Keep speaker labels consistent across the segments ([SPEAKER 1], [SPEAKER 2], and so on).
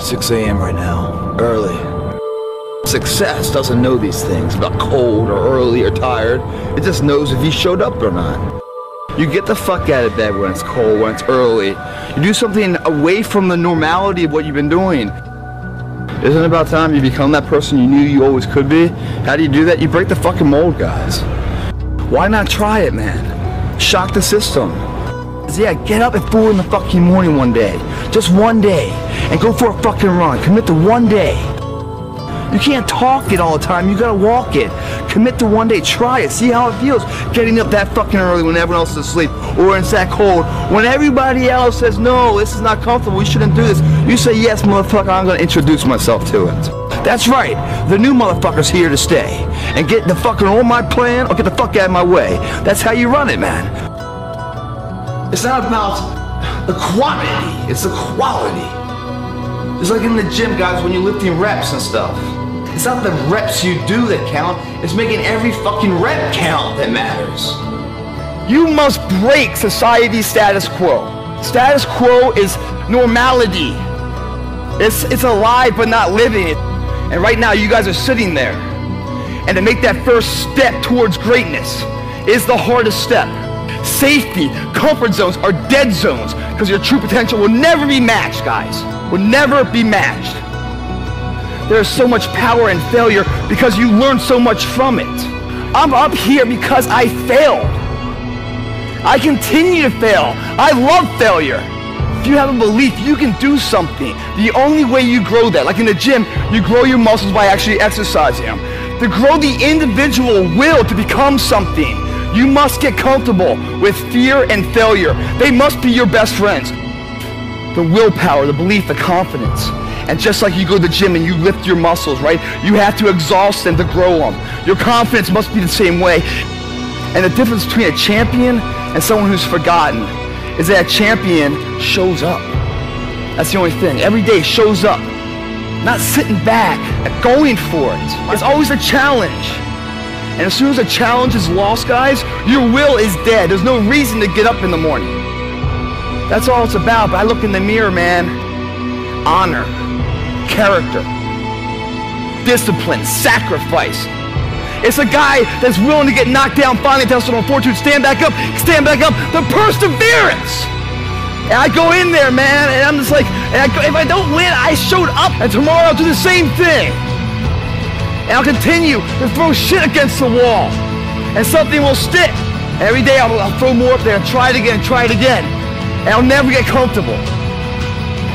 [SPEAKER 1] 6 a.m. right now, early. Success doesn't know these things about cold or early or tired. It just knows if you showed up or not. You get the fuck out of bed when it's cold, when it's early. You do something away from the normality of what you've been doing. Isn't it about time you become that person you knew you always could be? How do you do that? You break the fucking mold, guys. Why not try it, man? Shock the system. Yeah, get up at 4 in the fucking morning one day. Just one day. And go for a fucking run. Commit to one day. You can't talk it all the time. You gotta walk it. Commit to one day. Try it. See how it feels. Getting up that fucking early when everyone else is asleep. Or when it's that cold. When everybody else says, no, this is not comfortable. We shouldn't do this. You say, yes, motherfucker, I'm gonna introduce myself to it. That's right. The new motherfucker's here to stay. And get the fucking on my plan or get the fuck out of my way. That's how you run it, man. It's not about the quantity, it's the quality. It's like in the gym, guys, when you're lifting reps and stuff. It's not the reps you do that count, it's making every fucking rep count that matters. You must break society's status quo. Status quo is normality. It's alive but not living. And right now you guys are sitting there. And to make that first step towards greatness is the hardest step. Safety, comfort zones are dead zones because your true potential will never be matched, guys. Will never be matched. There's so much power in failure because you learn so much from it. I'm up here because I failed. I continue to fail. I love failure. If you have a belief you can do something, the only way you grow that, like in the gym, you grow your muscles by actually exercising them. To grow the individual will to become something, you must get comfortable with fear and failure. They must be your best friends. The willpower, the belief, the confidence. And just like you go to the gym and you lift your muscles, right? You have to exhaust them to grow them. Your confidence must be the same way. And the difference between a champion and someone who's forgotten is that a champion shows up. That's the only thing. Every day shows up. Not sitting back, going for it. It's always a challenge. And as soon as a challenge is lost, guys, your will is dead. There's no reason to get up in the morning. That's all it's about. But I look in the mirror, man. Honor, character, discipline, sacrifice. It's a guy that's willing to get knocked down, finally tested on fortitude, stand back up, the perseverance. And I go in there, man, and I'm just like, if I don't win, I showed up, and tomorrow I'll do the same thing. And I'll continue to throw shit against the wall. And something will stick. Every day I'll throw more up there and try it again. And I'll never get comfortable.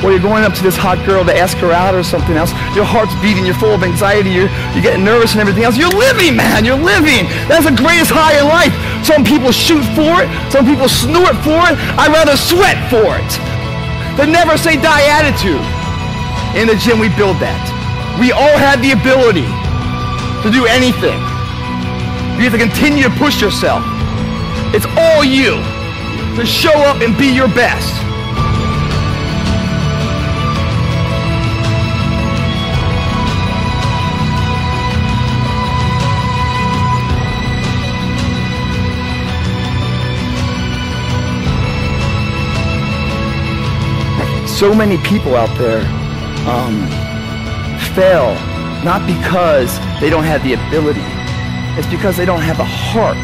[SPEAKER 1] Or you're going up to this hot girl to ask her out or something else. Your heart's beating, you're full of anxiety, you're getting nervous and everything else. You're living, man, you're living. That's the greatest high in life. Some people shoot for it, some people snort for it. I'd rather sweat for it. The never say die attitude. In the gym we build that. We all have the ability to do anything. You have to continue to push yourself. It's all you to show up and be your best. So many people out there fail not because they don't have the ability, it's because they don't have the heart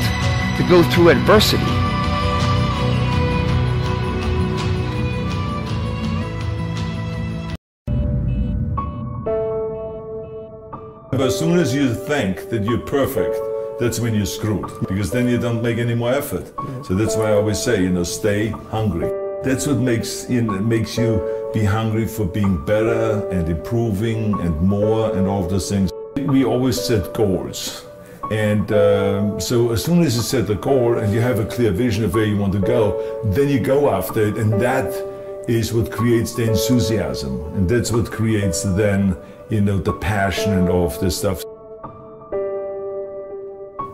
[SPEAKER 1] to go through adversity.
[SPEAKER 2] But as soon as you think that you're perfect, that's when you're screwed, because then you don't make any more effort. So that's why I always say, stay hungry. That's what makes you be hungry for being better and improving and more and all of those things. We always set goals. And so as soon as you set the goal and you have a clear vision of where you want to go, then you go after it, and that is what creates the enthusiasm. And that's what creates then, the passion and all of this stuff.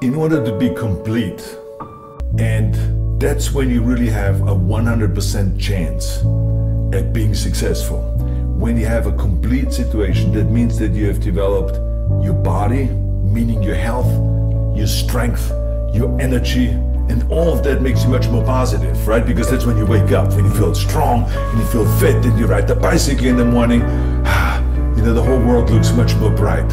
[SPEAKER 2] In order to be complete, and that's when you really have a 100% chance at being successful. When you have a complete situation, that means that you have developed your body, meaning your health, your strength, your energy, and all of that makes you much more positive, right? Because that's when you wake up, when you feel strong, and you feel fit, and you ride the bicycle in the morning, the whole world looks much more bright.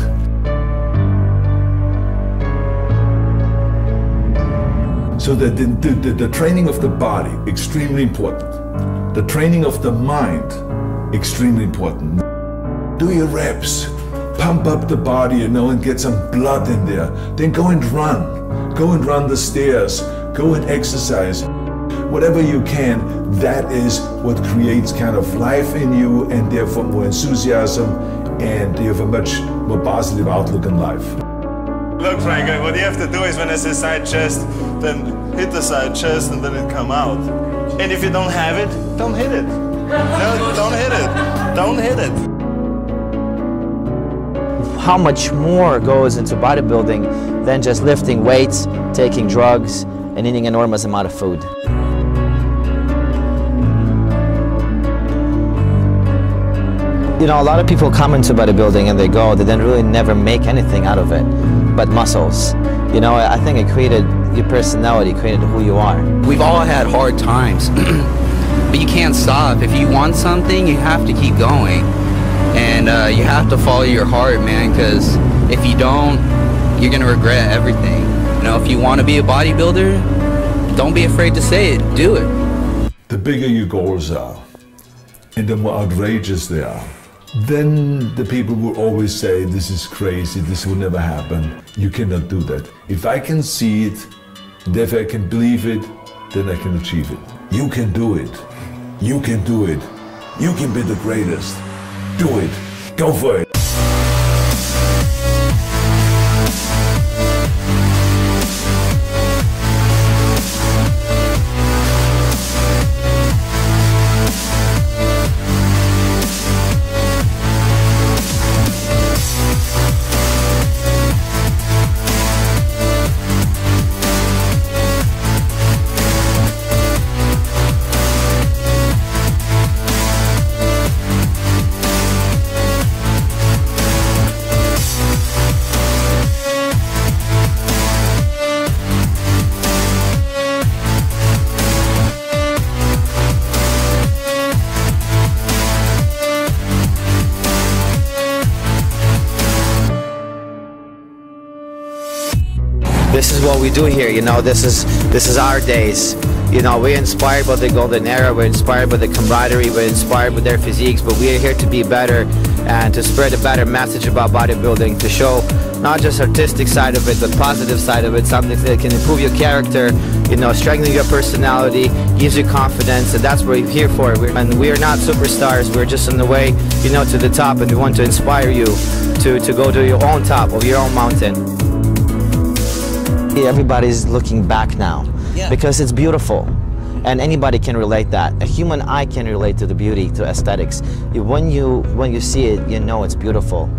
[SPEAKER 2] So the training of the body, extremely important. The training of the mind, extremely important. Do your reps, pump up the body, and get some blood in there. Then go and run. Go and run the stairs. Go and exercise. Whatever you can, that is what creates kind of life in you, and therefore more enthusiasm, and you have a much more positive outlook in life.
[SPEAKER 3] Look, Frank, what you have to do is when I say side chest, then hit the side chest and then it come out. And if you don't have it, don't hit it. No, don't hit it. Don't hit it.
[SPEAKER 4] How much more goes into bodybuilding than just lifting weights, taking drugs, and eating an enormous amount of food? You know, a lot of people come into bodybuilding and they then really never make anything out of it but muscles. You know, I think it created your personality, created who you are.
[SPEAKER 5] We've all had hard times, but you can't stop. If you want something, you have to keep going. And you have to follow your heart, man, because if you don't, you're going to regret everything. You know, if you want to be a bodybuilder, don't be afraid to say it. Do it.
[SPEAKER 2] The bigger your goals are, and the more outrageous they are, then the people will always say, this is crazy, this will never happen. You cannot do that. If I can see it, and if I can believe it, then I can achieve it. You can do it. You can do it. You can be the greatest. Do it. Go for it.
[SPEAKER 4] This is what we do here, you know, this is our days. You know, we're inspired by the golden era, we're inspired by the camaraderie, we're inspired by their physiques, but we are here to be better and to spread a better message about bodybuilding, to show not just artistic side of it, but positive side of it, something that can improve your character, you know, strengthen your personality, gives you confidence, and that's what we're here for. And we are not superstars, we're just on the way, you know, to the top, and we want to inspire you to go to your own top of your own mountain. Everybody's looking back now, because it's beautiful, and anybody can relate that. A human eye can relate to the beauty, to aesthetics. When you see it, you know it's beautiful.